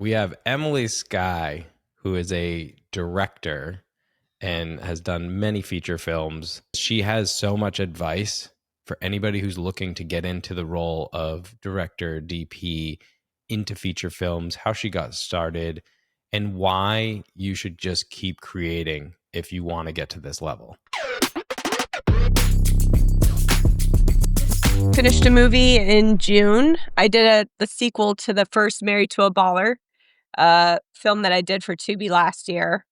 We have Emily Skye, who is a director and has done many feature films. She has so much advice for anybody who's looking to get into the role of director, DP, into feature films, how she got started, and why you should just keep creating if you want to get to this level. Finished a movie in June. I did the sequel to the first Married to a Baller film that I did for Tubi last year.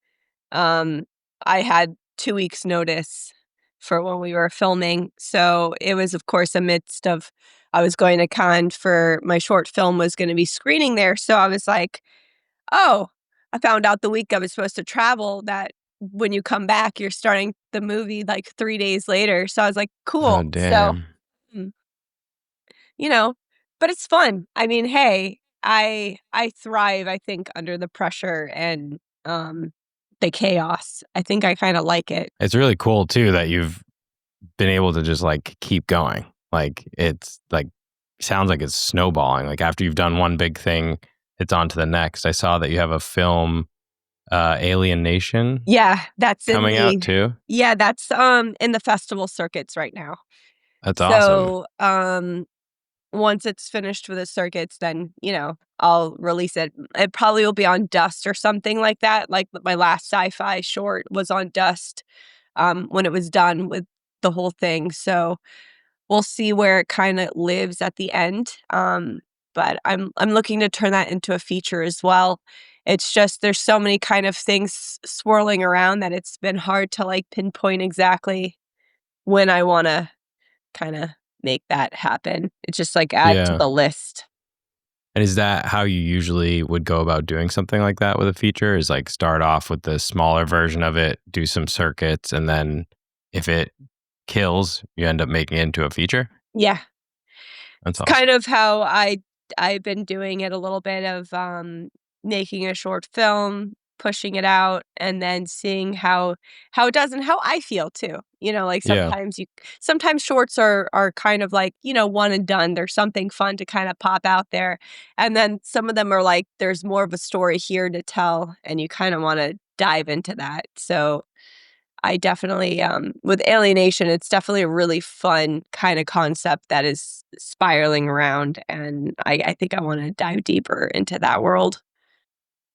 I had 2 weeks notice for when we were filming. So it was, of course, amidst of I was going to Cannes for my short film was going to be screening there. So I was like, oh, I found out the week I was supposed to travel that when you come back, you're starting the movie like 3 days later. So I was like, Oh, cool. So, damn. mm, you know, but it's fun. I mean, hey, I thrive, I think, under the pressure and the chaos. I think I kind of like it. It's really cool, too, that you've been able to just like keep going. Like it's like sounds like it's snowballing. Like after you've done one big thing, it's on to the next. I saw that you have a film, Alien Nation, Yeah, that's in coming out the too. yeah, that's in the festival circuits right now. That's awesome. So, once it's finished with the circuits, then, I'll release it. It probably will be on Dust or something like that. Like my last sci-fi short was on Dust when it was done with the whole thing. So we'll see where it kind of lives at the end. But I'm looking to turn that into a feature as well. It's just there's so many kind of things swirling around that it's been hard to like pinpoint exactly when I want to kind of make that happen. It's just like add to Yeah. the list. And is that how you usually would go about doing something like that with a feature? Is like start off with the smaller version of it, do some circuits, and then if it kills, you end up making it into a feature? Yeah. That's It's kind awesome. of how I've been doing it a little bit of making a short film, pushing it out, and then seeing how it does and how I feel too. Like Yeah. sometimes shorts are kind of like, one and done. There's something fun to kind of pop out there. And then some of them are like there's more of a story here to tell and you kind of want to dive into that. So I definitely, with alienation, it's definitely a really fun kind of concept that is spiraling around, and I think I want to dive deeper into that world.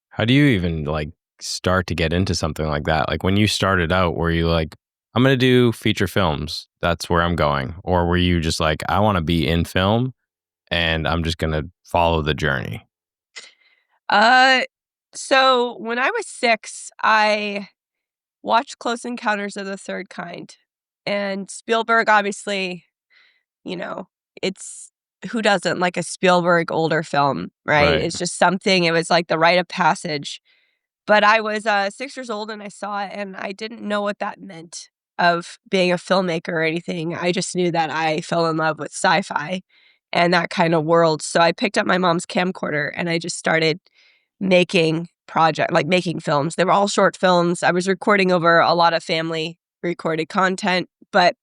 How do you even like start to get into something like that? Like when you started out, were you like, I'm going to do feature films. That's where I'm going. Or were you just like, I want to be in film and I'm just going to follow the journey? Uh, so when I was 6, I watched Close Encounters of the Third Kind, and Spielberg, obviously, you know, it's who doesn't like a Spielberg older film, right? Right. It's just something. It was like the rite of passage. But I was, 6 years old and I saw it, and I didn't know what that meant of being a filmmaker or anything. I just knew that I fell in love with sci-fi and that kind of world. So I picked up my mom's camcorder and I just started making films. They were all short films. I was recording over a lot of family recorded content, but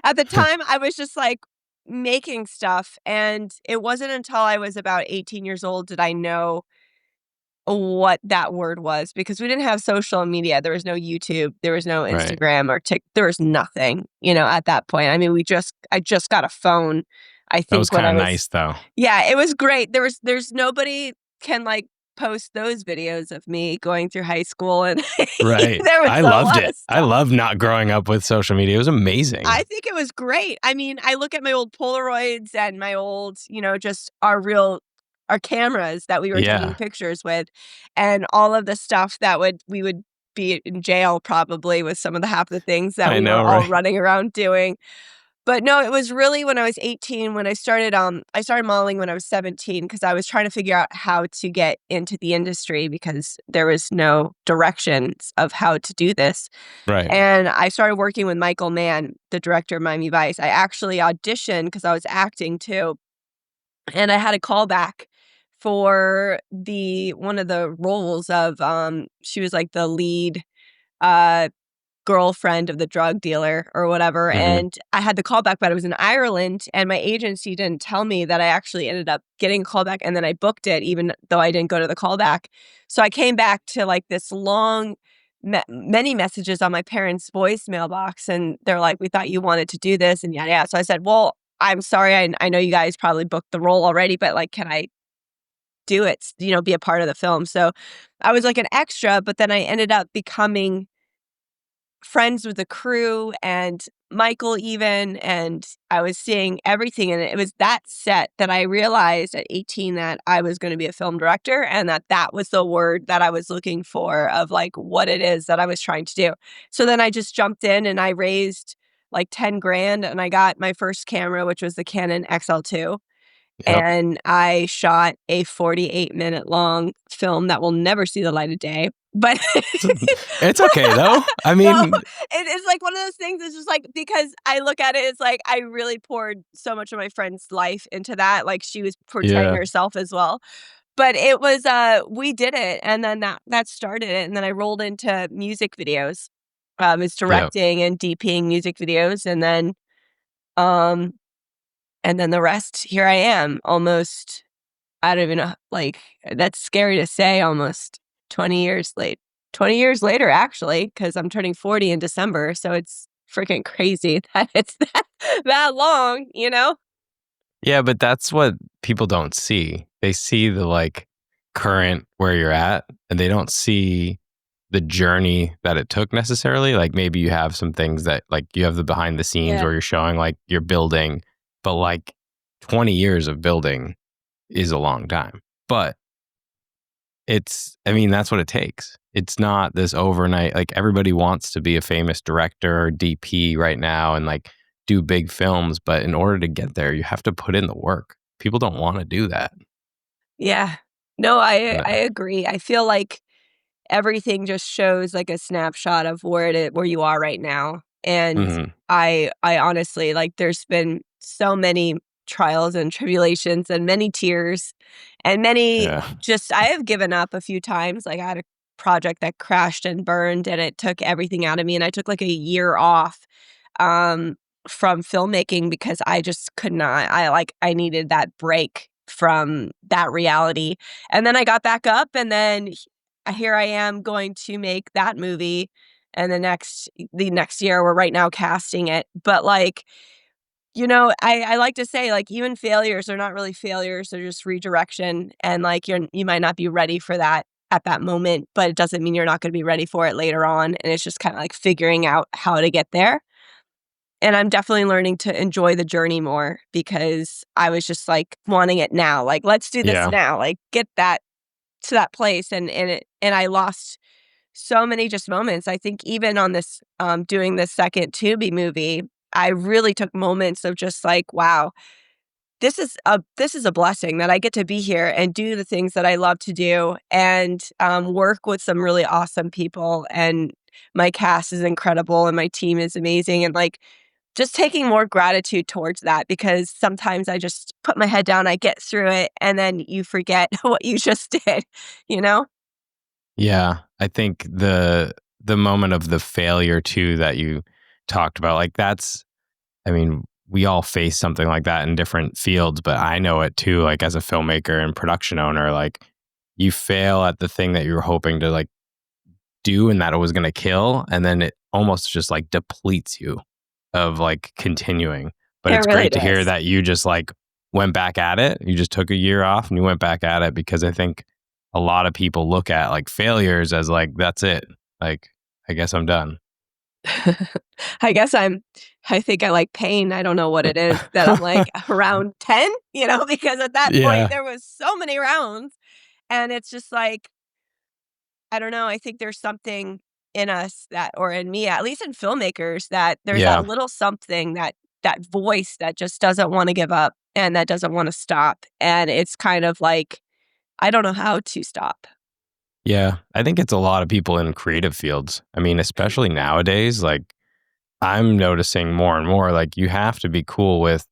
at the time I was just like making stuff, and it wasn't until I was about 18 years old did I know what that word was, because we didn't have social media. There was no YouTube, there was no Right. Instagram or there was nothing, at that point. I mean, I just got a phone, I That was think when kind I of was nice though. yeah, it was great. There's nobody can like post those videos of me going through high school and Right. there was I a loved lot it. of I stuff. love not growing up with social media. It was I amazing. think it was great. I mean, I look at my old Polaroids and my old, just our cameras that we were taking Yeah. pictures with, and all of the stuff that we would be in jail probably with some of the half the things that I we were know, all right? running around doing. But no, it was really when I was 18 when I started modeling when I was 17 because I was trying to figure out how to get into the industry because there was no directions of how to do this. Right. And I started working with Michael Mann, the director of Miami Vice. I actually auditioned because I was acting too, and I had a callback for the one of the roles of she was like the lead uh girlfriend of the drug dealer or whatever. Hmm. And I had the callback, but I was in Ireland, and my agency didn't tell me that I actually ended up getting a callback, and then I booked it even though I didn't go to the callback. So I came back to like this long many messages on my parents' voicemail box, and they're like, "We thought you wanted to do this," and yada yada. So I said, "Well, I'm sorry. I know you guys probably booked the role already, but like, can I do it? Be a part of the film?" So I was like an extra, but then I ended up becoming friends with the crew and Michael even, and I was seeing everything, and it was that set that I realized at 18 that I was gonna be a film director, and that was the word that I was looking for of, like, what it is that I was trying to do. So then I just jumped in and I raised, like, 10 grand, and I got my first camera, which was the Canon XL2, Yep. and I shot a 48-minute long film that will never see the light of day, but It's okay though. I no, mean, it is like one of those things. It's just like because I look at it as like I really poured so much of my friend's life into that. Like she was portraying yeah, herself as well. But it was we did it, and then that started it, and then I rolled into music videos. It's yeah. directing and DPing music videos, um and then the rest here I am almost I don't even know, like, that's scary to say almost 20 years late 20 years later, actually, because 'cause I'm turning 40 in December, so it's freaking crazy that it's that long, you know? Yeah, but that's what people don't see. They see the like current where you're at, and they don't see the journey that it took necessarily. Like maybe you have some things that like you have the behind the scenes Yeah. where you're showing like you're building, but like 20 years of building is a long time. But I mean, that's what it takes. It's not this overnight, like everybody wants to be a famous director or DP right now and like do big films. But in order to get there, you have to put in the work. People don't want to do that. Yeah. No, I And agree. I feel like everything just shows, like, a snapshot of where you are right now, and mhm, I honestly like, there's been so many trials and tribulations and many tears and many yeah. just I have given up a few times, like, I had a project that crashed and burned, and it took everything out of me, and I took, like, a year off, um, from filmmaking because I just could not I needed that break from that reality, and then I got back up, and then here I am going to make that movie, and the next year, we're right now casting it, but, like, I like to say, like, even failures are not really failures, they're just redirection, and, like, you might not be ready for that at that moment, but it doesn't mean you're not gonna be ready for it later on, and it's just kinda, like, figuring out how to get there, and I'm definitely learning to enjoy the journey more because I was just, like, wanting it now, like, "Let's do this Yeah. now," like, get that to that place, and I lost so many just moments. I think even on this, doing this second Tubi movie, I really took moments of just like, "Wow, this is a blessing that I get to be here and do the things that I love to do and, work with some really awesome people, and my cast is incredible, and my team is amazing," and, like, just taking more gratitude towards that because sometimes I just put my head down, I get through it, and then you forget what you just did, you know? Yeah. I think the moment of the failure too that you talked about, like that's I mean, we all face something like that in different fields, but I know it too, like as a filmmaker and production owner, like you fail at the thing that you were hoping to like do and that it was going to kill. And then it almost just like depletes you of like continuing. But It it's really great to hear does. that you just like went back at it. You just took a year off and you went back at it because I think a lot of people look at like failures as like, that's it. Like, I guess I'm done. I guess I think I like pain, I don't know what it is that I'm like around 10, because at that point Yeah. there was so many rounds, and it's just like, I don't know, I think there's something in us that or in me, at least in filmmakers, that there's that Yeah. little something that voice that just doesn't wanna give up and that doesn't wanna stop, and it's kind of like, I don't know how to stop. Yeah. I think it's a lot of people in creative fields. I mean, especially nowadays, like I'm noticing more and more, like you have to be cool with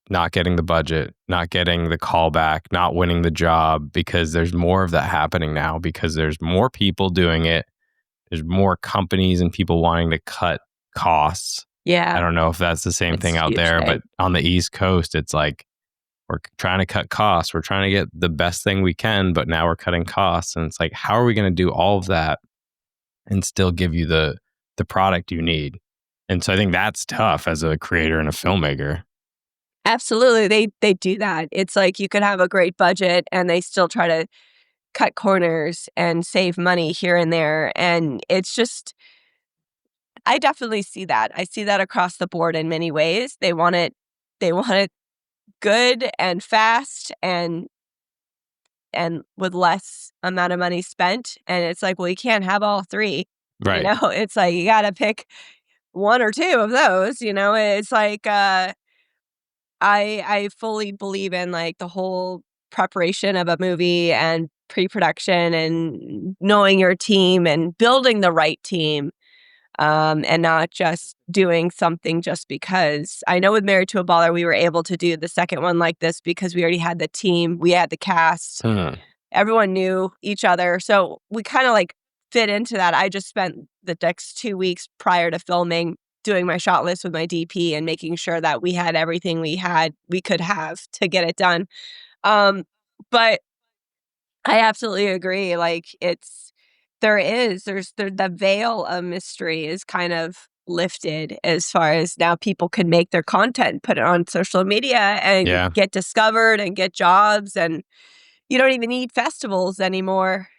not getting the budget, not getting the callback, not winning the job because there's more of that happening now because there's more people doing it there's more companies and people wanting to cut costs. I Yeah, don't know if that's the same it's thing a out huge there, thing. but on the East Coast, it's like we're trying to cut costs. We're trying to get the best thing we can, but now we're cutting costs. And it's like, how are we going to do all of that and still give you the product you need? And so I think that's tough as a creator and a filmmaker. Absolutely, they do that. It's like you could have a great budget and they still try to cut corners and save money here and there, and it's just I definitely see that. I see that across the board in many ways. They want it good and fast and with less amount of money spent, and it's like, well, you can't have all 3, you Right. know? It's like you gotta pick 1 or 2 of those, you know? It's like, I fully believe in, like, the whole preparation of a movie and pre-production and knowing your team and building the right team, and not just doing something just because. I know with Married to a Baller, we were able to do the second one like this because we already had the team, we had the cast, Hmm. everyone knew each other, so we kinda, like, fit into that. I just spent the next 2 weeks prior to filming doing my shot list with my DP and making sure that we had everything we could have to get it done. But I absolutely agree, like, the veil of mystery is kind of lifted as far as now people can make their content, put it on social media, and Yeah. get discovered and get jobs, and you don't even need festivals anymore.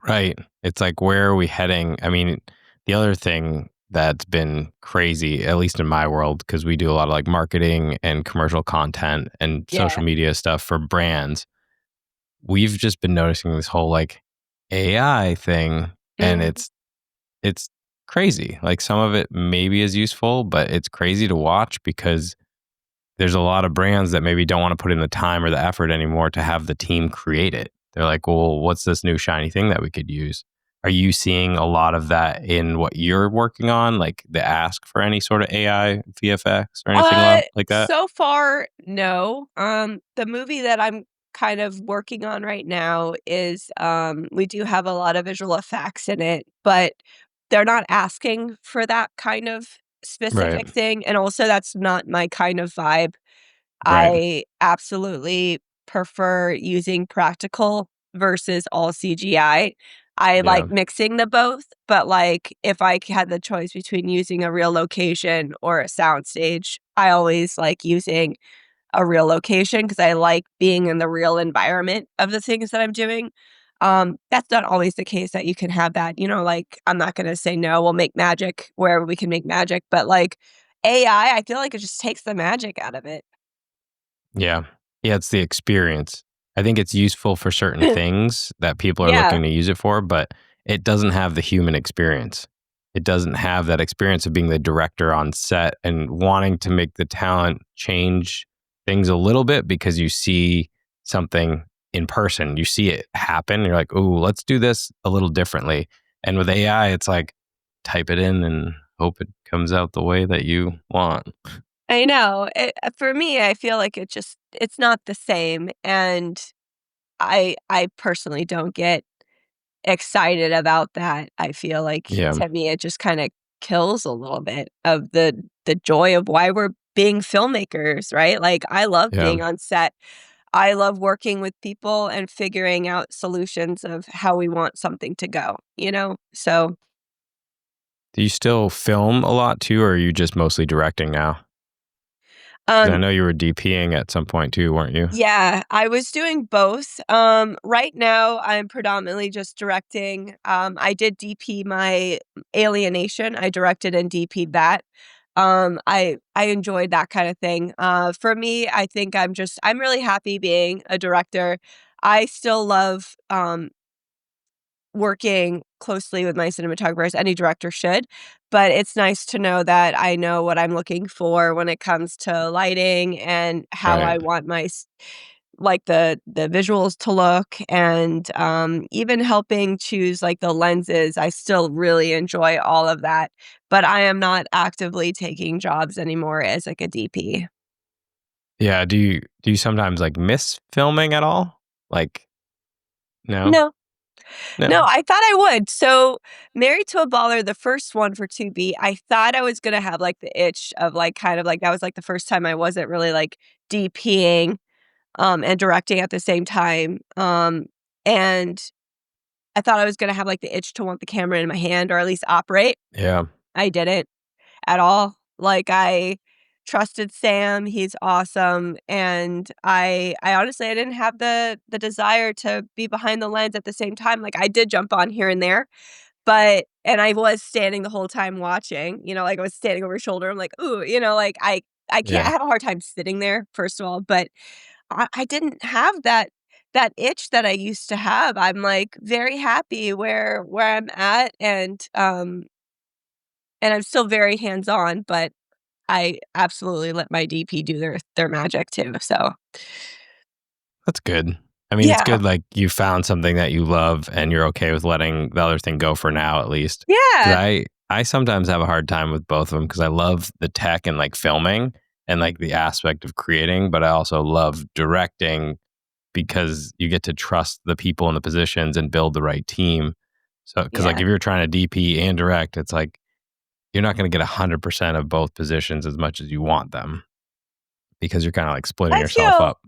Right. It's like, where are we heading? I mean, the other thing that's been crazy, at least in my world, because we do a lot of like marketing and commercial content and Yeah. social media stuff for brands, we've just been noticing this whole like AI thing, and Mhm. it's crazy. Like some of it maybe is useful, but it's crazy to watch because there's a lot of brands that maybe don't want to put in the time or the effort anymore to have the team create it. They're like, well, what's this new shiny thing that we could use? Are you seeing a lot of that in what you're working on, like the ask for any sort of AI VFX or anything like that? So far, no. The movie that I'm kind of working on right now is, we do have a lot of visual effects in it, but they're not asking for that kind of Right. specific thing, and also that's not my kind of vibe. Right. I absolutely prefer using practical versus all CGI. I like Yeah. mixing the both, but, like, if I had the choice between using a real location or a soundstage, I always like using a real location because I like being in the real environment of the things that I'm doing. That's not always the case that you can have that, you know, like, I'm not gonna say, "No, we'll make magic wherever we can make magic," but, like, AI, I feel like it just takes the magic out of it. Yeah. Yeah, it's the experience. I think it's useful for certain things that people are Yeah. looking to use it for, but it doesn't have the human experience. It doesn't have that experience of being the director on set and wanting to make the talent change things a little bit because you see something in person. You see it happen. You're like, oh, let's do this a little differently. And with AI, it's like type it in and hope it comes out the way that you want. I know. For me, I feel like it's not the same, and I personally don't get excited about that. I feel like Yeah. to me it just kinda kills a little bit of the joy of why we're being filmmakers, right? Like, I love Yeah. being on set. I love working with people and figuring out solutions of how we want something to go, you know? So, Do you still film a lot too, or are you just mostly directing now? 'Cause I um know you were DPing at some point too, weren't you? yeah, I was doing both. Right now, I'm predominantly just directing. I did DP my Alienation. I directed and DP'd that. I enjoyed that kind of thing. For me, I think I'm really happy being a director. I still love working closely with my cinematographer as any director should, but it's nice to know that I know what I'm looking for when it comes to lighting and how Right. I want like the visuals to look and, even helping choose, like, the lenses. I still really enjoy all of that, but I am not actively taking jobs anymore as, like, a DP. Yeah, do you sometimes, like, miss filming at all? Like, no? No. No, No. I thought I would. So, Married to a Baller, the first one for 2B, I thought I was gonna have, like, the itch of, like, kind of like that was, like, the first time I wasn't really, like, DPing, and directing at the same time, and I thought I was gonna have, like, the itch to want the camera in my hand or at least operate. Yeah. I didn't at all. Like, I trusted Sam, he's awesome, and I honestly I didn't have the desire to be behind the lens at the same time. Like, I did jump on here and there, but and I was standing the whole time watching, like, I was standing over his shoulder, I'm like, "Ooh," like, I can't I Yeah. have a hard time sitting there, first of all, but I didn't have that itch that I used to have. I'm, like, very happy where I'm at, and I'm still very hands-on, but I absolutely let my DP do their magic too, so That's good. I mean, it's yeah. good, like, you found something that you love and you're okay with letting the other thing go for now, at least. Because Yeah. I sometimes have a hard time with both of them because I love the tech and, like, filming and, like, the aspect of creating, but I also love directing because you get to trust the people in the positions and build the right team. So, because, like, Yeah. if you're trying to DP and direct, it's like, you're not gonna get 100% of both positions as much as you want them because you're kinda, like, splitting I yourself feel up.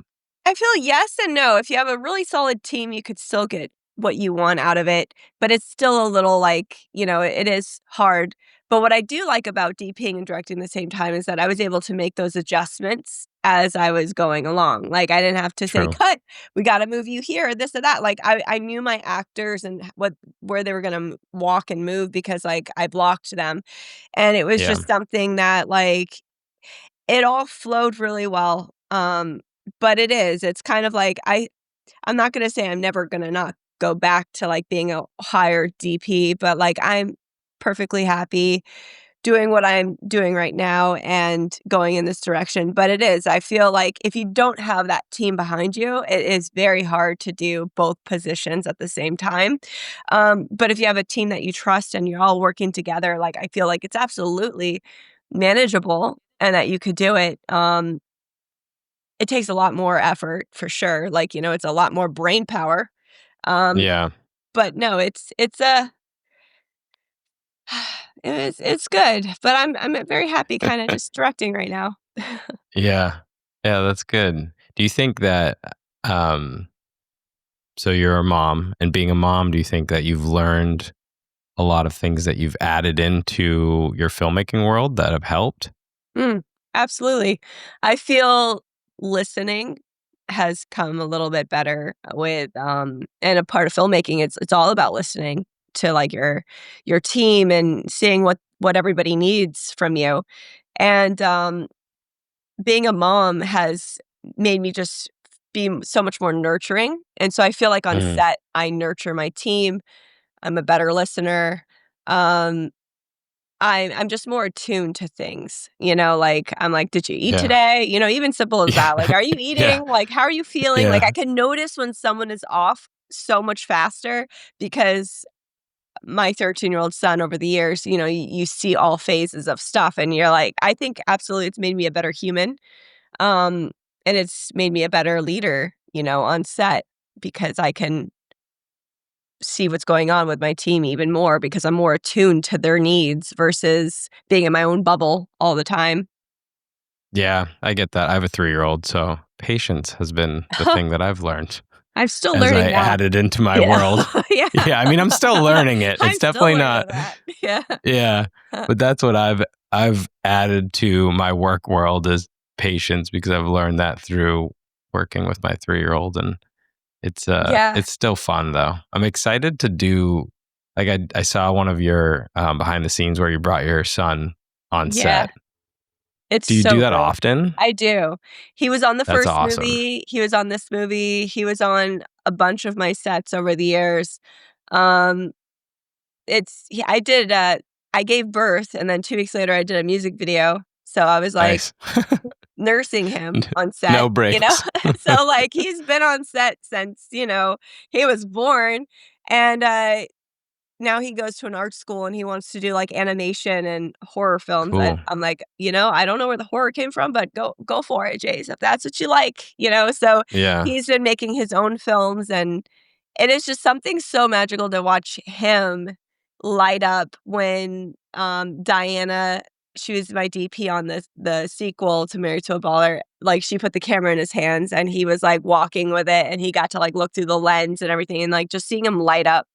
I feel yes and no. If you have a really solid team, you could still get what you want out of it, but it's still a little like, it is hard. But what I do like about DPing and directing at the same time is that I was able to make those adjustments as I was going along. Like, I didn't have to say, True. "Cut, we gotta move you here," this or that. Like, I knew my actors and where they were gonna walk and move because, like, I blocked them. And it was Yeah. just something that, like, it all flowed really well. But it's kind of like I'm not gonna say I'm never gonna not go back to, like, being a higher DP, but, like, I'm perfectly happy doing what I'm doing right now and going in this direction, but I feel like if you don't have that team behind you, it is very hard to do both positions at the same time. But if you have a team that you trust and you're all working together, like, I feel like it's absolutely manageable and that you could do it. It takes a lot more effort for sure, like, it's a lot more brain power, um, Yeah. but no, it's a it's good, but I'm very happy kinda just directing right now. Yeah. Yeah, that's good. Do you think that, um so you're a mom, and being a mom, do you think that you've learned a lot of things that you've added into your filmmaking world that have helped? Mm, absolutely. I feel listening has come a little bit better with, and a part of filmmaking, it's all about listening to, like, your team and seeing what everybody needs from you, and, being a mom has made me just be so much more nurturing, and so I feel like on Mhm. set, I nurture my team, I'm a better listener, um, I'm just more attuned to things, like, I'm like, "Did you eat Yeah. today?" Even simple as that, like, "Are you Yeah. eating?" Like, "How are you feeling?" Like, Yeah. I can notice when someone is off so much faster because my 13-year-old son over the years, you see all phases of stuff, and you're like I think absolutely it's made me a better human. Um, and it's made me a better leader, on set because I can see what's going on with my team even more because I'm more attuned to their needs versus being in my own bubble all the time. Yeah, I get that. I have a 3-year-old, so patience has been the thing that I've learned I'm still as I learning that. added into my Yeah. world. Yeah. Yeah, I mean, I'm still learning it. I'm It's still definitely learning not. that. Yeah. Yeah, but that's what I've added to my work world is patience because I've learned that through working with my 3-year-old, and Yeah. it's still fun though. I'm excited to do, like, I saw one of your behind the scenes where you brought your son on Yeah. set. It's Do you do so that good. often? I do. He was on the That's first awesome. movie, he was on this movie, he was on a bunch of my sets over the years. Um, I did, I gave birth, and then 2 weeks later, I did a music video, so I was, like, Nice. nursing him on set, No breaks. So, like, he's been on set since, he was born, and, now he goes to an art school and he wants to do, like, animation and horror films, and Cool. I'm like, I don't know where the horror came from, but go for it, Jace, if that's what you like, So Yeah. he's been making his own films, and it is just something so magical to watch him light up when, Diana, she was my DP on the sequel to Married to a Baller, like, she put the camera in his hands, and he was, like, walking with it, and he got to, like, look through the lens and everything, and, like, just seeing him light up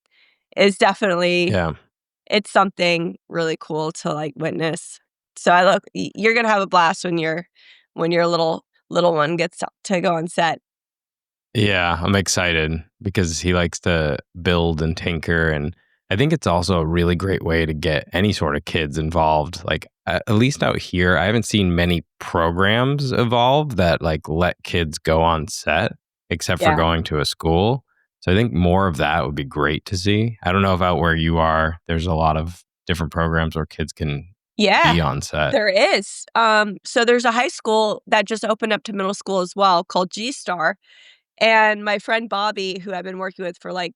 is definitely Yeah. it's something really cool to, like, witness. So I look you're gonna have a blast when your little one gets to go on set. Yeah, I'm excited because he likes to build and tinker. And I think it's also a really great way to get any sort of kids involved. Like, at least out here, I haven't seen many programs evolve that like let kids go on set, except for Yeah. going to a school. So I think more of that would be great to see. I don't know if out where you are, there's a lot of different programs where kids can be Yeah, on set. there is. So there's a high school that just opened up to middle school as well called G Star. And my friend Bobby, who I've been working with for like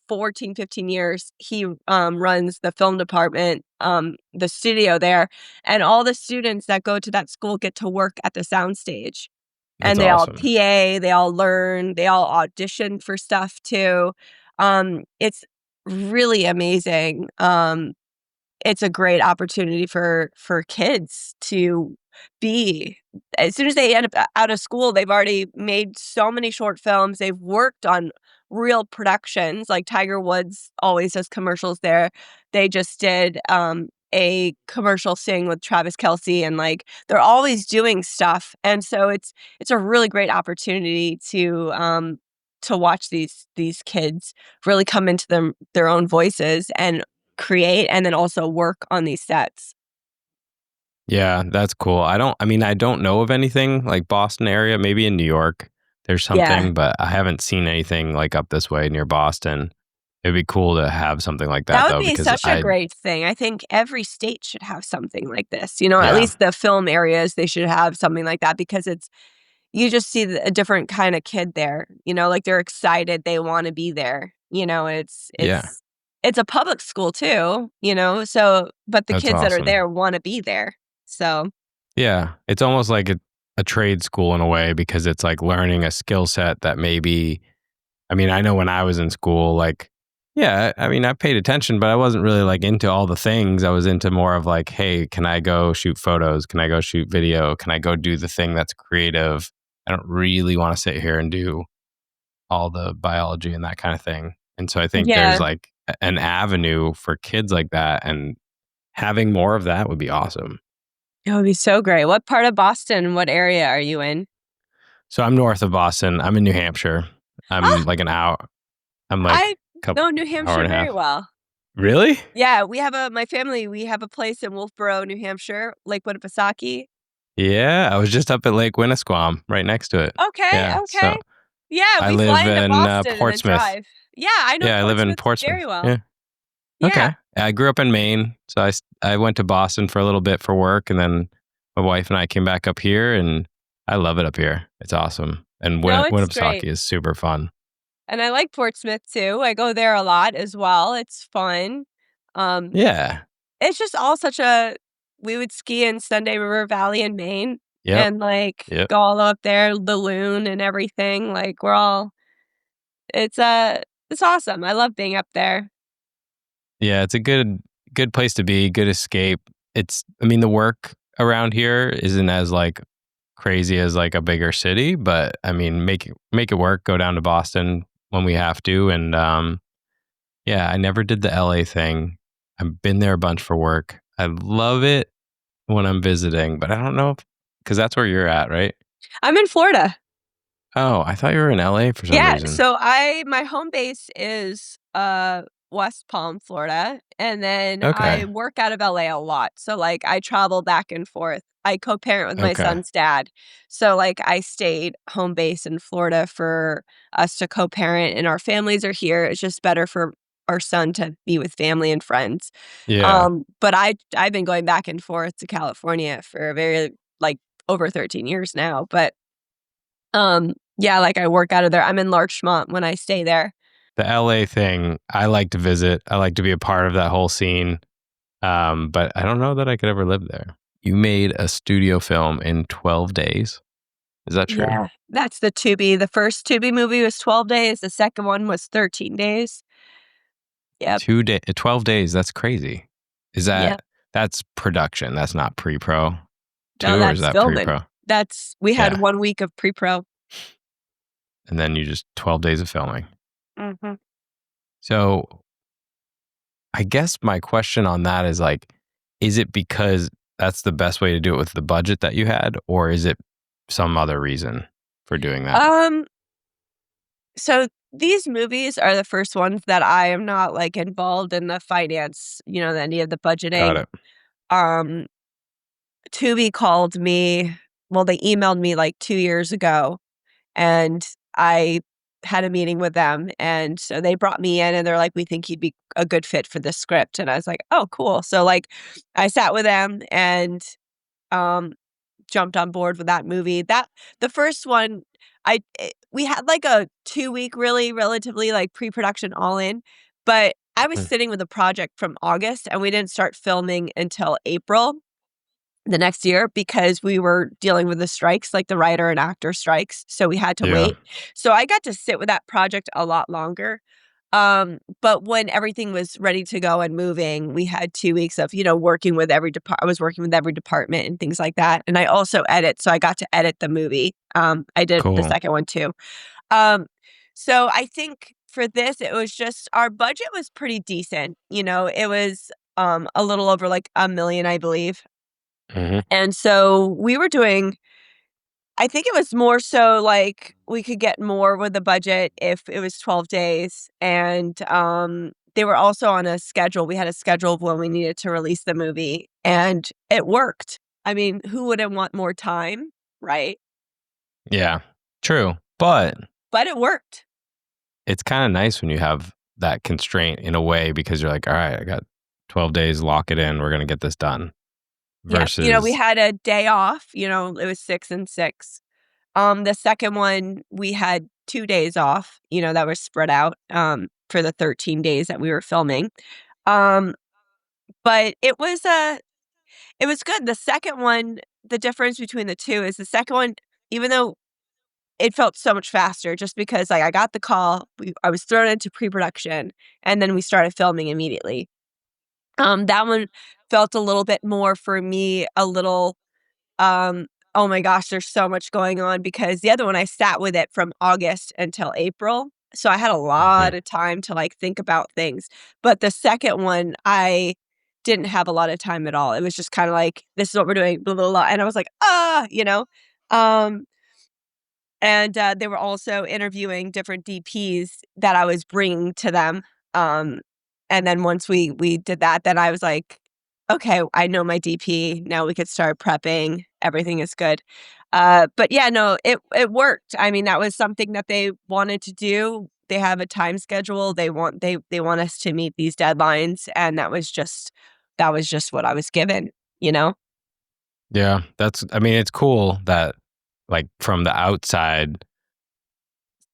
14, 15 years, he runs the film department, the studio there. And all the students that go to that school get to work at the soundstage. That's And they all awesome. PA, they all learn, they all audition for stuff too. It's really amazing. It's a great opportunity for kids to be as soon as they end up out of school, they've already made so many short films, they've worked on real productions, like Tiger Woods always does commercials there. They just did, a commercial Sing with Travis Kelce, and, like, they're always doing stuff, and so it's a really great opportunity to watch these kids really come into their own voices and create and then also work on these sets. Yeah, that's cool. I don't know of anything like Boston area, maybe in New York there's Yeah. something, but I haven't seen anything like up this way near Boston. It'd be cool to have something like That that would though, be because such a great thing. I think every state should have something like this, at yeah, least the film areas, they should have something like that because it's you just see a different kinda kid there, like, they're excited, they wanna be there, yeah, it's a public school too, so but the that's kids that are awesome. there wanna be there, so Yeah, it's almost like a trade school in a way because it's like learning a skill set that maybe I know when I was in school, like, yeah, I paid attention, but I wasn't really like into all the things. I was into more of like, hey, can I go shoot photos? Can I go shoot video? Can I go do the thing that's creative? I don't really want to sit here and do all the biology and that kind of thing. And so I think there's yeah, like an avenue for kids like that, and having more of that would be awesome. it would be so great. What part of Boston, what area are you in? So I'm north of Boston. I'm in New Hampshire. I'm Ah, like an hour. I'm like I a couple know New hour Hampshire and a very half. well. Really? Yeah, my family, we have a place in Wolfboro, New Hampshire, Lake Winnipesaukee. Yeah, I was just up at Lake Winnisquam, right next to it. Okay, Yeah, so okay. Yeah, I we fly live into in Boston and then Portsmouth. drive. Yeah, I know Yeah, I live in Portsmouth Portsmouth. very well. Yeah. Yeah. Okay. I grew up in Maine, so I went to Boston for a little bit for work, and then my wife and I came back up here, and I love it up here. It's awesome, and No, it's Winnipesaukee great. is super fun. And I like Portsmouth too. I go there a lot as well. It's fun. Um, Yeah. it's just all such a we would ski in Sunday River Valley in Maine Yep. and, like, Yep. go all up there, the loon and everything. Like, we're all it's, it's awesome. I love being up there. Yeah, it's a good place to be, good escape. The work around here isn't as like crazy as like a bigger city, but make it work, go down to Boston when we have to. And yeah, I never did the LA thing. I've been there a bunch for work. I love it when I'm visiting, but I don't know if because that's where you're at, right? I'm in Florida. Oh, I thought you were in LA for some Yeah, reason. so my home base is, West Palm, Florida, and then I Okay. work out of LA a lot, so, like, I travel back and forth. I co-parent with my Okay. son's dad, so, like, I stayed home base in Florida for us to co-parent, and our families are here, it's just better for our son to be with family and friends. Yeah. But I've been going back and forth to California for a very like, over 13 years now, but yeah, like, I work out of there. I'm in Larchmont when I stay there. The LA thing, I like to visit. I like to be a part of that whole scene. But I don't know that I could ever live there. You made a studio film in 12 days. Is that true? Yeah. That's the Tubi. The first Tubi movie was 12 days. The second one was 13 days. Yep. 12 days. That's crazy. Is Yep. that's production? That's not pre-pro No, too, or is that's that filming. pre-pro? We had Yeah. 1 week of pre-pro. And then you just 12 days of filming. Hmm. So I guess my question on that is like, is it because that's the best way to do it with the budget that you had, or is it some other reason for doing that? Um, so these movies are the first ones that I am not like involved in the finance, any of the Got budgeting. it. Um, Tubi called me. Well, they emailed me like 2 years ago, and I had a meeting with them, and so they brought me in, and they're like, "We think you'd be a good fit for this script," and I was like, "Oh, cool." So like, I sat with them and um jumped on board with that movie. That the first one, we had like a 2 week really relatively like pre-production all in, but I was Mhm. sitting with a project from August and we didn't start filming until April the next year because we were dealing with the strikes, like the writer and actor strikes, so we had to Yeah. wait. So I got to sit with that project a lot longer. But when everything was ready to go and moving, we had 2 weeks of, working with I was working with every department and things like that, and I also edit, so I got to edit the movie. I did the Cool. second one too. Um, so I think for this, it was just our budget was pretty decent, it was, a little over, like, 1,000,000, I believe, Hmm. and so we were doing I think it was more so like we could get more with the budget if it was 12 days, and, they were also on a schedule. We had a schedule of when we needed to release the movie, and it worked. I mean, who wouldn't want more time, right? Yeah. True. But But it worked. it's kind of nice when you have that constraint in a way because you're like, all right, I got 12 days, lock it in. We're going to get this done. Yeah, we Versus, had a day off, it was 6 and 6. The second one, we had 2 days off, that was spread out, for the 13 days that we were filming. Um, but it was good. The second one, the difference between the 2 is the second one, even though it felt so much faster just because, like, I got the call, I was thrown into pre-production, and then we started filming immediately. That one felt a little bit more for me, a little oh my gosh, there's so much going on because the other one I sat with it from August until April. So I had a Mhm. lot of time to like think about things. But the second one, I didn't have a lot of time at all. It was just kind of like, this is what we're doing, blah, blah, blah. And I was like, Um, and, they were also interviewing different DPs that I was bringing to them, and then once we did that, then I was like, "Okay, I know my DP, now we could start prepping, everything is good." But yeah, no, it worked. I mean, that was something that they wanted to do. They have a time schedule, they want us to meet these deadlines, and that was just what I was given, you know? Yeah, I mean, it's cool that, like, from the outside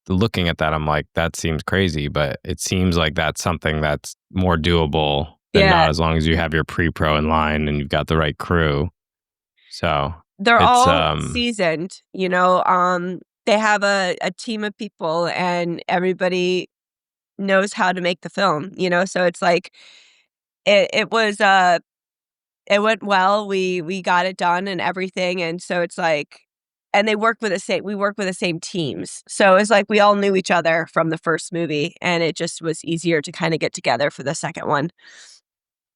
looking at that, I'm like, that seems crazy, but it seems like that's something that's more doable than Yeah. not as long as you have your pre-pro in line and you've got the right crew. So They're it's, all seasoned, they have a team of people and everybody knows how to make the film, so it's like it was, it went well, we got it done and everything, and so it's like and we work with the same teams, so it's like we all knew each other from the first movie, and it just was easier to kinda get together for the second one.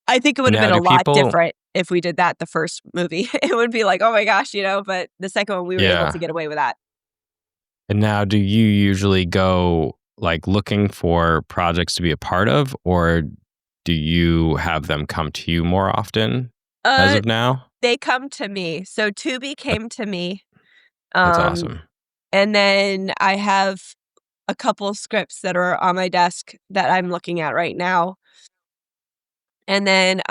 I think it would have now been a do lot people, different if we did that the first movie. It would be like, "Oh my gosh," but the second one, we were able to yeah. get away with that. And now do you usually go like looking for projects to be a part of, or do you have them come to you more often as Uh, of now? they come to me. So Tubi That, came to me, that's um, awesome. and then I have a couple scripts that are on my desk that I'm looking at right now. And then,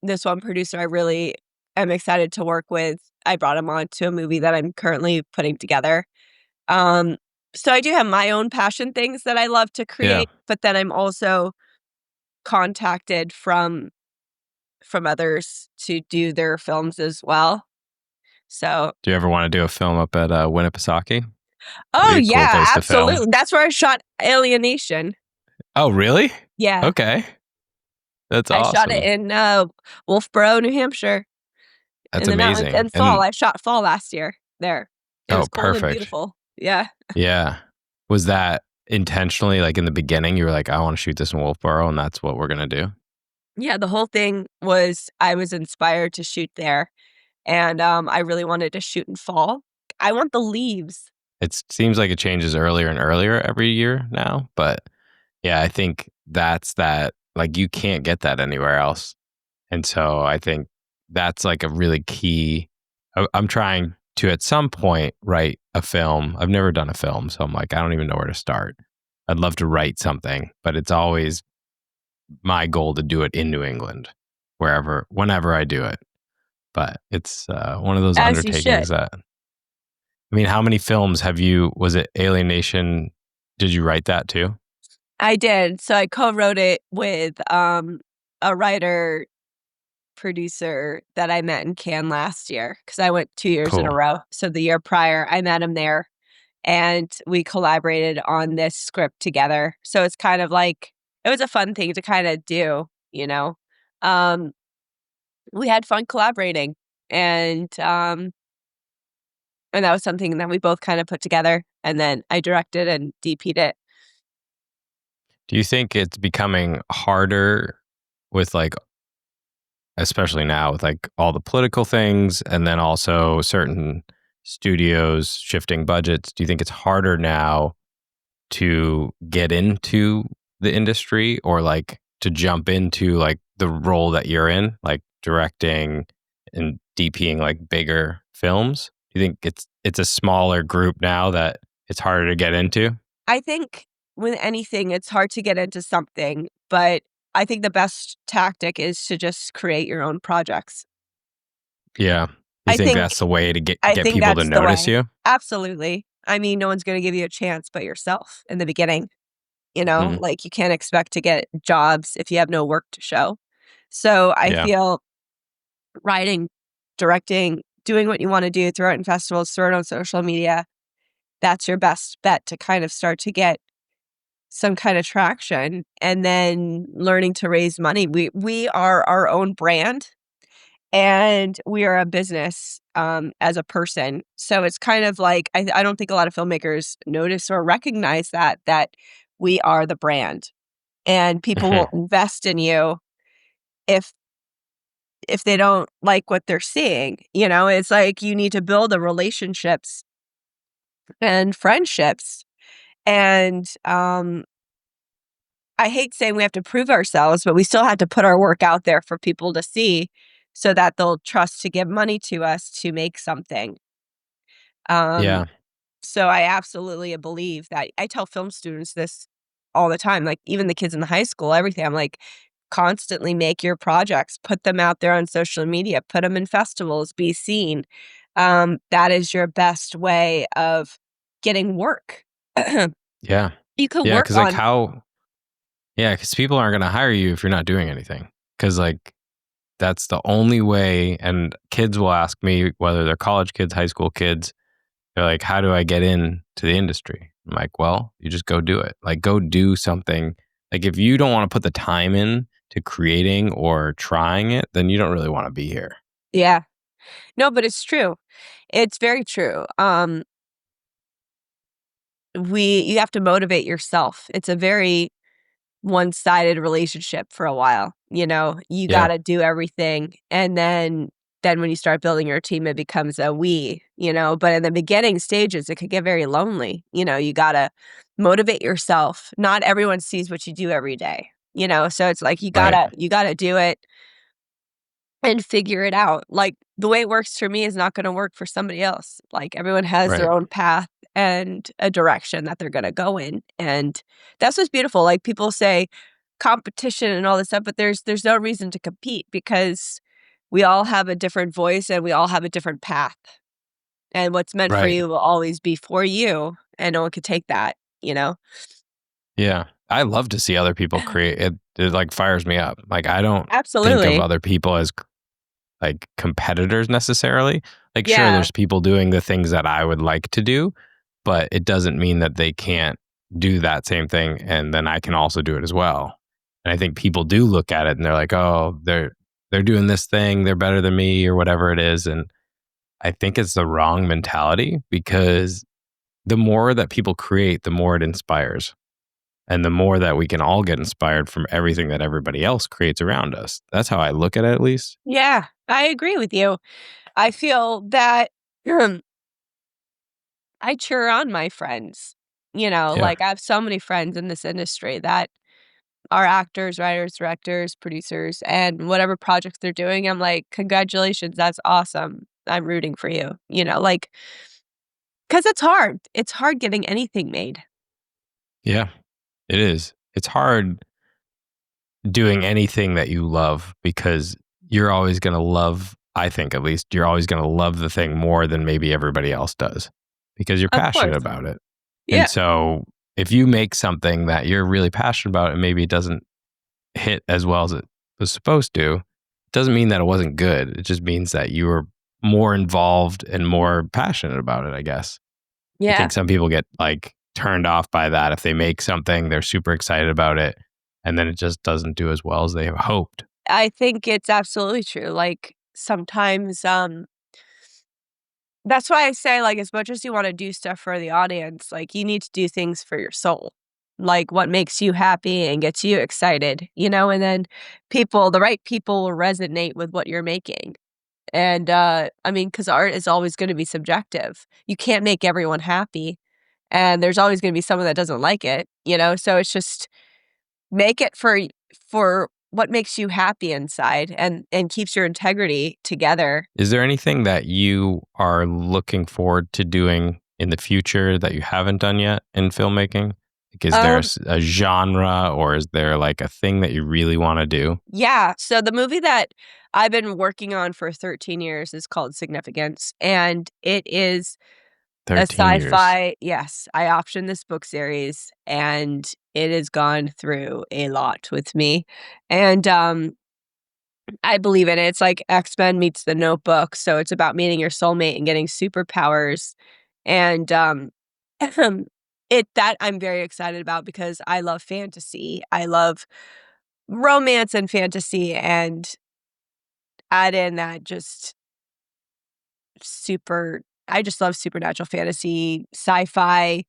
this one producer I really am excited to work with, I brought him on to a movie that I'm currently putting together. Um, so I do have my own passion things that I love to Yeah. create, but then I'm also contacted from others to do their films as well. So, Do you ever want to do a film up at Winnipesaukee? That'd oh be a cool yeah, place to film. absolutely. That's where I shot Alienation. Oh, really? Yeah, Okay. That's I shot it awesome. in Wolfboro, New Hampshire, That's in the mountains amazing. in fall. And I shot fall last year there. It oh, was cold and perfect. beautiful. Yeah. Yeah. Was that intentionally, like in the beginning, you were like, I want to shoot this in Wolfboro and that's what we're going to do? Yeah, the whole thing was I was inspired to shoot there, and, I really wanted to shoot in fall. I want the leaves. It seems like it changes earlier and earlier every year now. But yeah, I think that's that. Like, you can't get that anywhere else. And so I think that's like a really key. I'm trying to at some point write a film. I've never done a film, so I'm like, I don't even know where to start. I'd love to write something, but it's always my goal to do it in New England, whenever I do it. But it's one of those As you undertakings should. that, I mean, how many films have you, was it Alienation? Did you write that too? I did. So I co-wrote it with, a writer producer that I met in Cannes last year because I went 2 years in a Cool. row. So the year prior, I met him there, and we collaborated on this script together. So it's kind of like it was a fun thing to kinda do, you know? Um, we had fun collaborating, and that was something that we both kinda put together, and then I directed and DP'd it. Do you think it's becoming harder with like, especially now with like all the political things and then also certain studios shifting budgets? Do you think it's harder now to get into the industry or like to jump into like the role that you're in, like directing and DPing like bigger films? Do you think it's a smaller group now that it's harder to get into? I think with anything, it's hard to get into something, but I think the best tactic is to just create your own projects. Yeah. You I think think that's the way to get I get think people to that's the notice way. you? Absolutely. I mean, no one's gonna give you a chance but yourself in the beginning, Mhm. like, you can't expect to get jobs if you have no work to show. So, I Yeah. feel writing, directing, doing what you wanna do, throw it in festivals, throw it on social media, that's your best bet to kind of start to get some kind of traction, and then learning to raise money. We are our own brand, and we are a business, as a person. So it's kind of like I don't think a lot of filmmakers notice or recognize that we are the brand, and people Mhm. will invest in you if they don't like what they're seeing, It's like you need to build the relationships and friendships, and, I hate saying we have to prove ourselves, but we still have to put our work out there for people to see so that they'll trust to give money to us to make something. Um, Yeah. so I absolutely believe that I tell film students this all the time, like even the kids in the high school, everything. I'm like, constantly make your projects, put them out there on social media, put them in festivals, be seen. That is your best way of getting work. Yeah. You could Yeah, work cuz like on, how yeah, cuz people aren't going to hire you if you're not doing anything. Cuz like that's the only way, and kids will ask me whether they're college kids, high school kids, they're like, "How do I get in to the industry?" I'm like, "Well, you just go do it. Like go do something. Like if you don't want to put the time in to creating or trying it, then you don't really want to be here." yeah. No, but it's true. It's very true. You have to motivate yourself. It's a very one-sided relationship for a while, You Yeah. gotta do everything, and then when you start building your team, it becomes a we, But in the beginning stages, it could get very lonely, You gotta motivate yourself. Not everyone sees what you do every day, So it's like Right. you gotta do it and figure it out. Like, the way it works for me is not gonna work for somebody else. Like, everyone has their Right. own path and a direction that they're gonna go in, and that's what's beautiful. Like, people say competition and all this stuff, but there's no reason to compete because we all have a different voice and we all have a different path, and what's meant for Right. you will always be for you, and no one could take that, you know? Yeah. I love to see other people create it. It like fires me up. Like I don't think of Absolutely. other people as like competitors necessarily. Like, sure, Yeah. there's people doing the things that I would like to do, but it doesn't mean that they can't do that same thing and then I can also do it as well. And I think people do look at it and they're like, oh, they're doing this thing, they're better than me or whatever it is. And I think it's the wrong mentality because the more that people create, the more it inspires. And the more that we can all get inspired from everything that everybody else creates around us. That's how I look at it, at least. Yeah, I agree with you. I feel that I cheer on my friends. Yeah. I have so many friends in this industry that are actors, writers, directors, producers, and whatever projects they're doing, I'm like, "Congratulations, that's awesome. I'm rooting for you." 'Cause it's hard. It's hard getting anything made. Yeah, it is. It's hard doing anything that you love because you're always going to love, I think at least, you're always going to love the thing more than maybe everybody else does because you're Of course. passionate about it. And Yeah. so if you make something that you're really passionate about and maybe it doesn't hit as well as it was supposed to, it doesn't mean that it wasn't good. It just means that you were more involved and more passionate about it, I guess. I Yeah. think some people get like turned off by that. If they make something, they're super excited about it, and then it just doesn't do as well as they have hoped. I think it's absolutely true. Sometimes, that's why I say, as much as you wanna do stuff for the audience, you need to do things for your soul. Like, what makes you happy and gets you excited, and then the right people will resonate with what you're making. And, I mean, because art is always gonna be subjective. You can't make everyone happy, and there's always gonna be someone that doesn't like it, So it's just make it for what makes you happy inside and keeps your integrity together. Is there anything that you are looking forward to doing in the future that you haven't done yet in filmmaking? Like, is there Um a genre or is there like a thing that you really want to do? Yeah, so the movie that I've been working on for 13 years is called Significance, and it is a 13 years. sci-fi. Yes, I optioned this book series, and it has gone through a lot with me, and, I believe in it. It's like X-Men meets The Notebook, so it's about meeting your soulmate and getting superpowers, and, it that I'm very excited about because I love fantasy. I love romance and fantasy, and add in that just super I just love supernatural fantasy, sci-fi,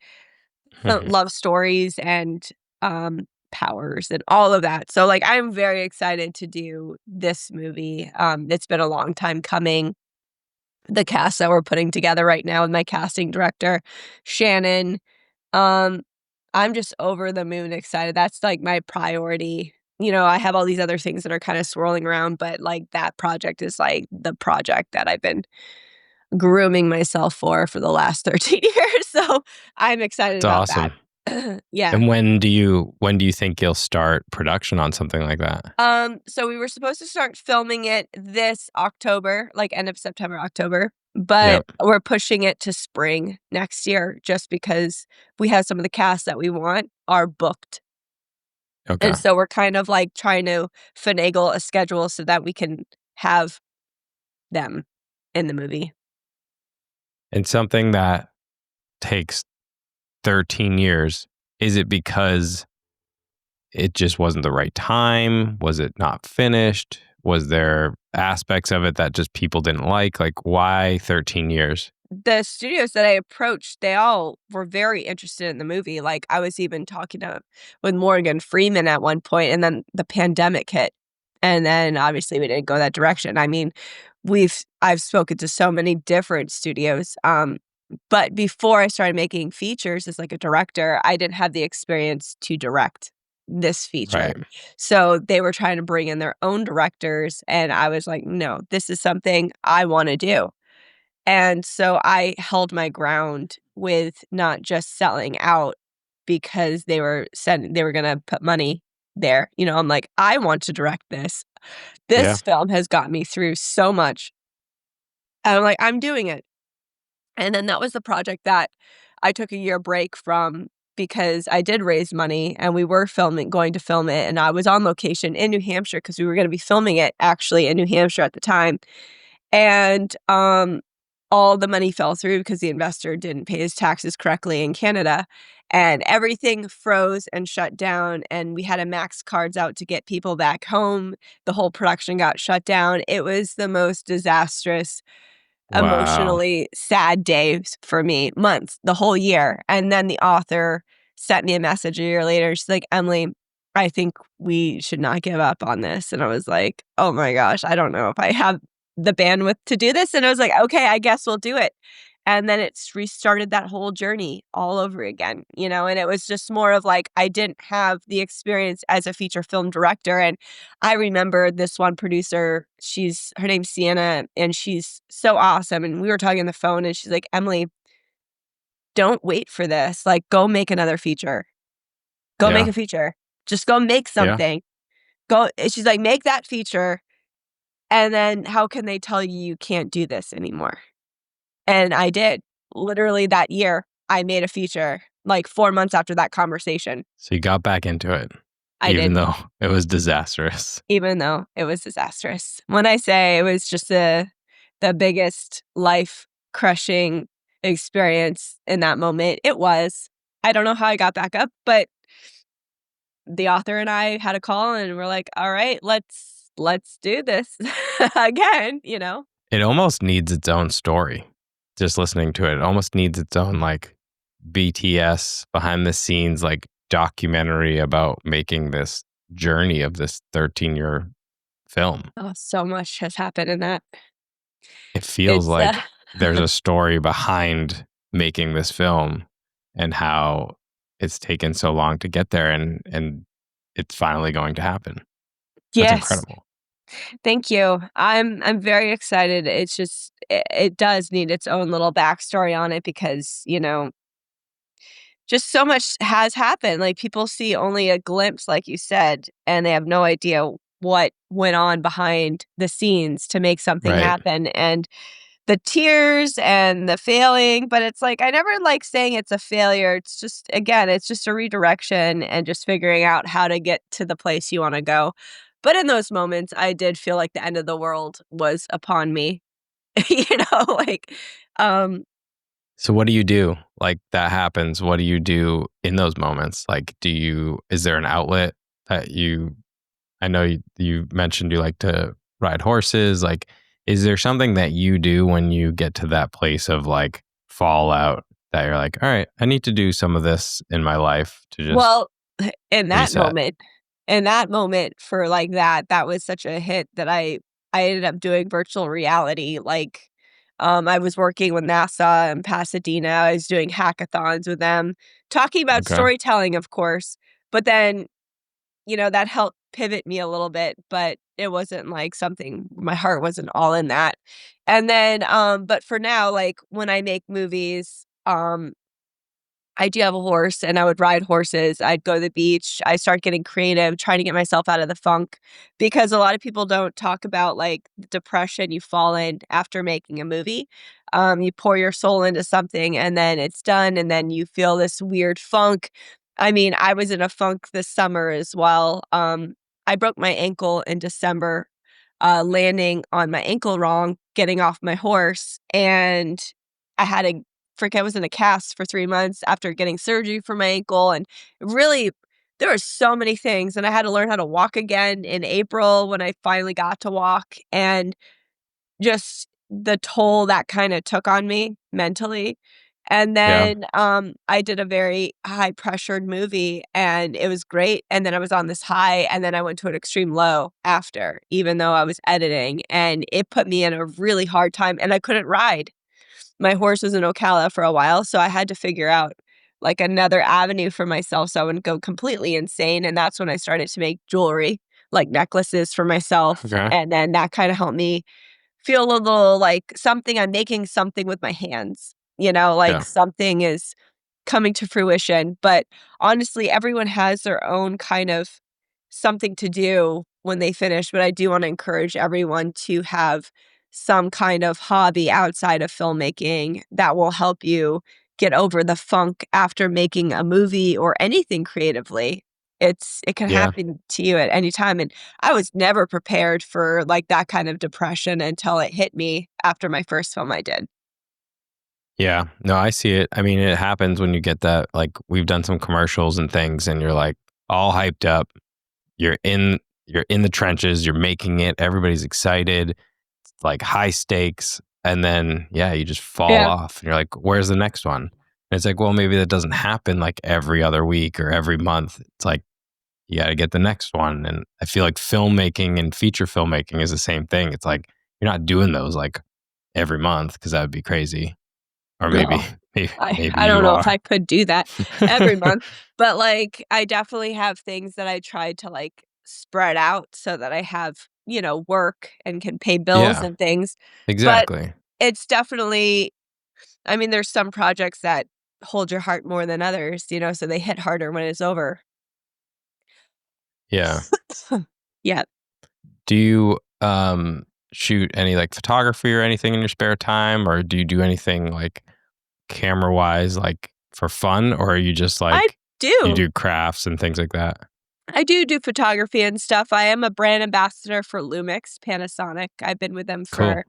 love stories, and, powers, and all of that. So, I'm very excited to do this movie. It's been a long time coming. The cast that we're putting together right now with my casting director, Shannon, um, I'm just over the moon excited. That's, my priority. I have all these other things that are kinda swirling around, but, that project is, the project that I've been grooming myself for the last 13 years, so I'm excited That's about that. awesome. Yeah. And when do you think you'll start production on something like that? So we were supposed to start filming it this October, end of September, October, but Yep. we're pushing it to spring next year just because we have some of the cast that we want are booked. Okay. And so we're kind of trying to finagle a schedule so that we can have them in the movie. And something that takes 13 years, is it because it just wasn't the right time? Was it not finished? Was there aspects of it that just people didn't like? Like, why 13 years? The studios that I approached, they all were very interested in the movie. I was even talking with Morgan Freeman at one point, and then the pandemic hit, and then obviously we didn't go that direction. I mean, I've spoken to so many different studios, but before I started making features as a director, I didn't have the experience to direct this feature. Right. So they were trying to bring in their own directors, and I was like, "No, this is something I wanna do." And so I held my ground with not just selling out because they were gonna put money there. I'm like, "I want to direct this. Yeah. This film has got me through so much." And I'm like, "I'm doing it." And then that was the project that I took a year break from because I did raise money and we were going to film it. And I was on location in New Hampshire because we were going to be filming it actually in New Hampshire at the time. And all the money fell through because the investor didn't pay his taxes correctly in Canada. And everything froze and shut down. And we had to max cards out to get people back home. The whole production got shut down. It was the most disastrous, Wow. emotionally sad days for me, months, the whole year. And then the author sent me a message a year later. She's like, Emily, I think we should not give up on this. And I was like, oh my gosh, I don't know if I have the bandwidth to do this. And I was like, okay, I guess we'll do it. And then it's restarted that whole journey all over again, you know, and it was just more of like, I didn't have the experience as a feature film director. And I remember this one producer, her name's Sienna, and she's so awesome. And we were talking on the phone and she's like, Emily, don't wait for this. Like, go make another feature. Go make Yeah. a feature. Just go make Yeah. something. She's like, make that feature. And then how can they tell you can't do this anymore? And I did. Literally that year, I made a feature, like 4 months after that conversation. So you got back into it, I even did, though it was disastrous. even though it was disastrous. When I say it was just the biggest life-crushing experience in that moment, it was. I don't know how I got back up, but the author and I had a call and we're like, "All right, let's do this again," you know? It almost needs its own story. Just listening to it, it almost needs its own like BTS behind the scenes like documentary about making this journey of this 13-year film. Oh, so much has happened in that. It feels It's, like there's a story behind making this film and how it's taken so long to get there and it's finally going to happen. That's yes. incredible. Thank you. I'm very excited. It's just it does need its own little backstory on it because, you know, just so much has happened. Like people see only a glimpse, like you said, and they have no idea what went on behind the scenes to make something Right. happen. And the tears and the failing, but it's like I never like saying it's a failure. It's just again, it's just a redirection and just figuring out how to get to the place you want to go. But in those moments, I did feel like the end of the world was upon me. You know, like um So what do you do? Like that happens. What do you do in those moments? Like is there an outlet that I know you mentioned you like to ride horses. Like, is there something that you do when you get to that place of like fallout that you're like, all right, I need to do some of this in my life to just well, in that reset? moment for like that was such a hit that I ended up doing virtual reality. Like I was working with NASA in Pasadena. I was doing hackathons with them, talking about Okay. storytelling, of course. But then, you know, that helped pivot me a little bit, but it wasn't like something my heart wasn't all in that. And then but for now, like when I make movies, I do have a horse and I would ride horses. I'd go to the beach. I start getting creative, trying to get myself out of the funk because a lot of people don't talk about like the depression you fall in after making a movie. You pour your soul into something and then it's done and then you feel this weird funk. I mean, I was in a funk this summer as well. I broke my ankle in December, landing on my ankle wrong, getting off my horse, and I had to I was in a cast for 3 months after getting surgery for my ankle, and really, there were so many things, and I had to learn how to walk again in April when I finally got to walk, and just the toll that kinda took on me mentally, and Yeah. then, I did a very high-pressured movie, and it was great, and then I was on this high, and then I went to an extreme low after, even though I was editing, and it put me in a really hard time, and I couldn't ride. My horse was in Ocala for a while, so I had to figure out, like, another avenue for myself so I wouldn't go completely insane, and that's when I started to make jewelry, like necklaces for myself, Okay. and then that kinda helped me feel a little like I'm making something with my hands, you know, like Yeah. something is coming to fruition. But honestly, everyone has their own kind of something to do when they finish. But I do want to encourage everyone to have some kind of hobby outside of filmmaking that will help you get over the funk after making a movie or anything creatively. It can Yeah. happen to you at any time, and I was never prepared for, like, that kind of depression until it hit me after my first film I did. Yeah. No, I see it. I mean, it happens when you get that, like, we've done some commercials and things and you're like all hyped up. You're in you're in the trenches, you're making it, everybody's excited. It's like high stakes. And then yeah, you just fall Yeah. off and you're like, where's the next one? And it's like, well, maybe that doesn't happen like every other week or every month. It's like you got to get the next one. And I feel like filmmaking and feature filmmaking is the same thing. It's like you're not doing those like every month because that would be crazy. Or maybe, No. maybe, maybe I don't you know if are. I could do that every month, but, like, I definitely have things that I tried to, like, spread out so that I have, work and can pay bills Yeah, and things, but exactly. it's definitely I mean, there's some projects that hold your heart more than others, so they hit harder when it's over. Yeah. Yeah, Do you shoot any like photography or anything in your spare time, or do you do anything like camera wise, like for fun, or are you just I like you do. do crafts and things like that? I do photography and stuff. I am a brand ambassador for Lumix, Panasonic. I've been with them Cool.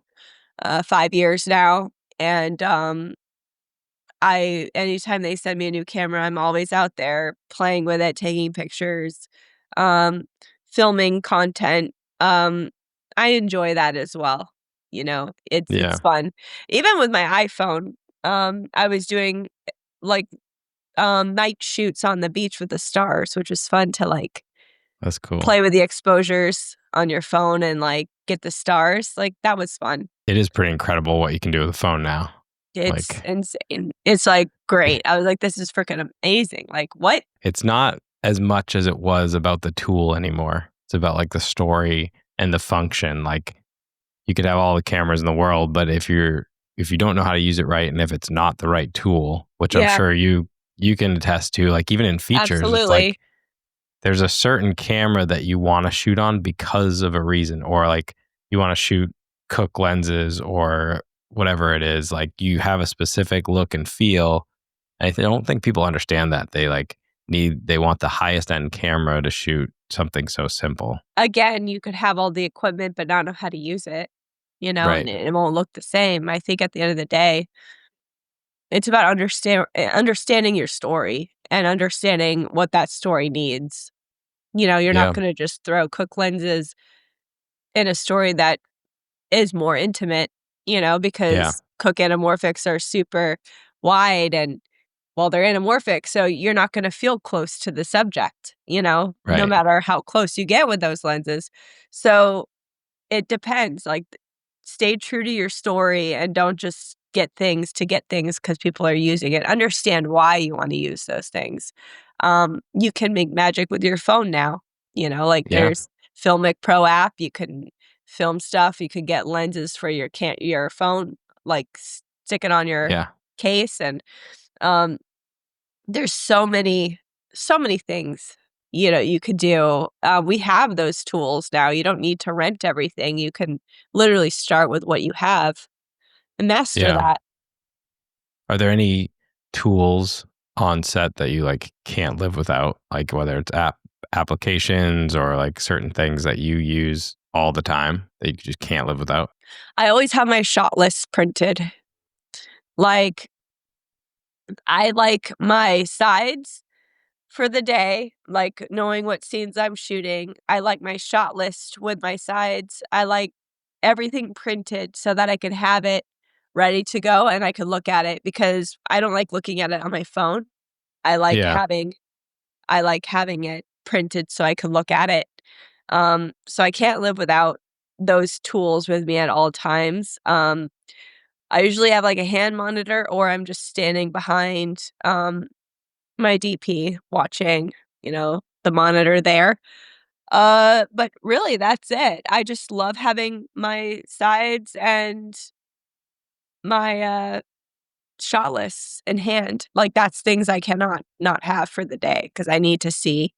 for, 5 years now, and, I anytime they send me a new camera, I'm always out there playing with it, taking pictures, um, filming content. Um, I enjoy that as well, it's Yeah, fun. Even with my iPhone, I was doing, like, night shoots on the beach with the stars, which is fun to, like, that's cool. play with the exposures on your phone and, like, get the stars, like, that was fun. It is pretty incredible what you can do with a phone now. It's Like, insane. It's, like, great. I was like, "This is freaking amazing." Like, "What?" it's not as much as it was about the tool anymore. It's about like the story and the function. Like you could have all the cameras in the world, but if you don't know how to use it right and if it's not the right tool, which I'm Yeah, sure you can attest to, like even in features, it's absolutely. like there's a certain camera that you want to shoot on because of a reason, or like you want to shoot Cook lenses or whatever it is. Like you have a specific look and feel. I don't think people understand that. They want the highest end camera to shoot something so simple. Again, you could have all the equipment, but not know how to use it, and Right. it won't look the same. I think at the end of the day, it's about understanding your story and understanding what that story needs. You're not Yeah. gonna just throw Cook lenses in a story that is more intimate, Yeah. because Cook anamorphics are super wide and well, they're anamorphic, so you're not gonna feel close to the subject, no Right. matter how close you get with those lenses. So, it depends, like, stay true to your story and don't just get things because people are using it. Understand why you wanna use those things. You can make magic with your phone now, like, Yeah. there's Filmic Pro app, you can film stuff, you can get lenses for your phone, like, stick it on your Yeah. case, and, um there's so many things, you could do. We have those tools now, you don't need to rent everything, you can literally start with what you have and master Yeah. that. Are there any tools on set that you like can't live without? Like whether it's applications or like certain things that you use all the time that you just can't live without? I always have my shot list printed. Like, I like my sides for the day, like, knowing what scenes I'm shooting. I like my shot list with my sides. I like everything printed so that I can have it ready to go and I can look at it because I don't like looking at it on my phone. I like Yeah. having I like having it printed so I can look at it. So I can't live without those tools with me at all times. I usually have, like, a hand monitor or I'm just standing behind, my DP watching, the monitor there. But really that's it. I just love having my sides and my, shot lists in hand. Like, that's things I cannot not have for the day because I need to see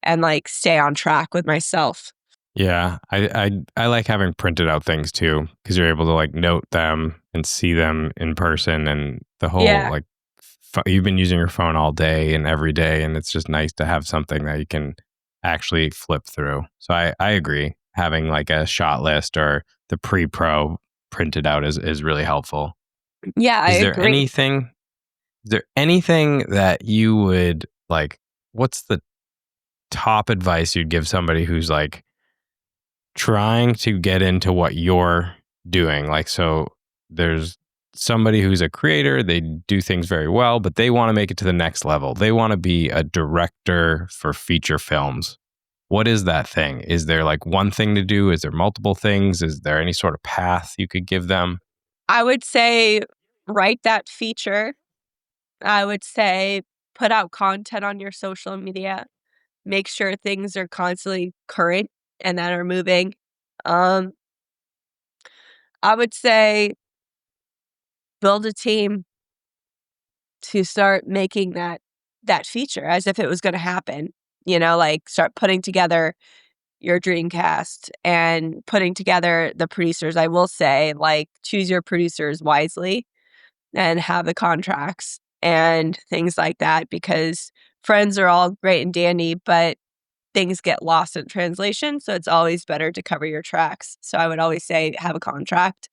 and, like, stay on track with myself. Yeah. I like having printed out things too because you're able to like note them and see them in person and the whole Yeah. like you've been using your phone all day and every day, and it's just nice to have something that you can actually flip through. So I agree. Having like a shot list or the pre-pro printed out is really helpful. Yeah, I Is there agree. anything is there anything that you would like, what's the top advice you'd give somebody who's like trying to get into what you're doing? Like, so there's somebody who's a creator, they do things very well, but they want to make it to the next level. They want to be a director for feature films. What is that thing? Is there like one thing to do? Is there multiple things? Is there any sort of path you could give them? I would say write that feature. I would say put out content on your social media. Make sure things are constantly current and that are moving. Um, I would say build a team to start making that feature as if it was gonna happen. Like, start putting together your dream cast and putting together the producers. I will say, like, choose your producers wisely and have the contracts and things like that because friends are all great and dandy, but things get lost in translation, so it's always better to cover your tracks. So I would always say have a contract.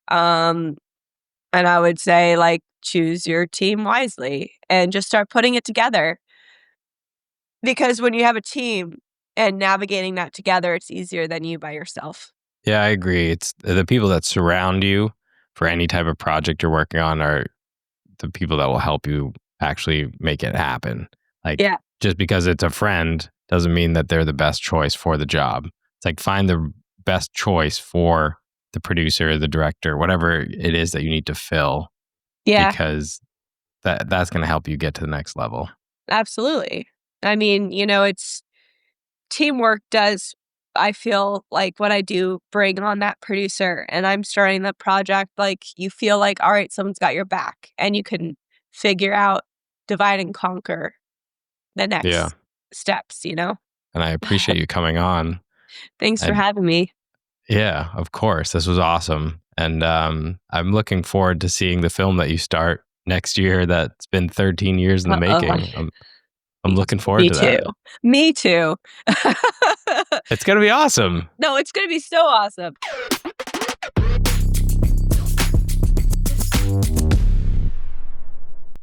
Um, and I would say, like, choose your team wisely and just start putting it together. Because when you have a team and navigating that together, it's easier than you by yourself. Yeah, I agree. It's the people that surround you for any type of project you're working on are the people that will help you actually make it happen. Like, Yeah. just because it's a friend doesn't mean that they're the best choice for the job. It's like find the best choice for the producer, the director, whatever it is that you need to fill, Yeah, because that's going to help you get to the next level. absolutely. I mean, it's teamwork does I feel like when I do bring on that producer and I'm starting the project, like, you feel like, all right, someone's got your back and you can figure out, divide and conquer the Yeah. next steps. And I appreciate you coming on. Thanks for I having me. Yeah, of course. This was awesome. And I'm looking forward to seeing the film that you start next year that's been 13 years in the Uh-oh. making. I'm looking forward Me to too. that. Me too. It's going to be awesome. No, it's gonna be so awesome.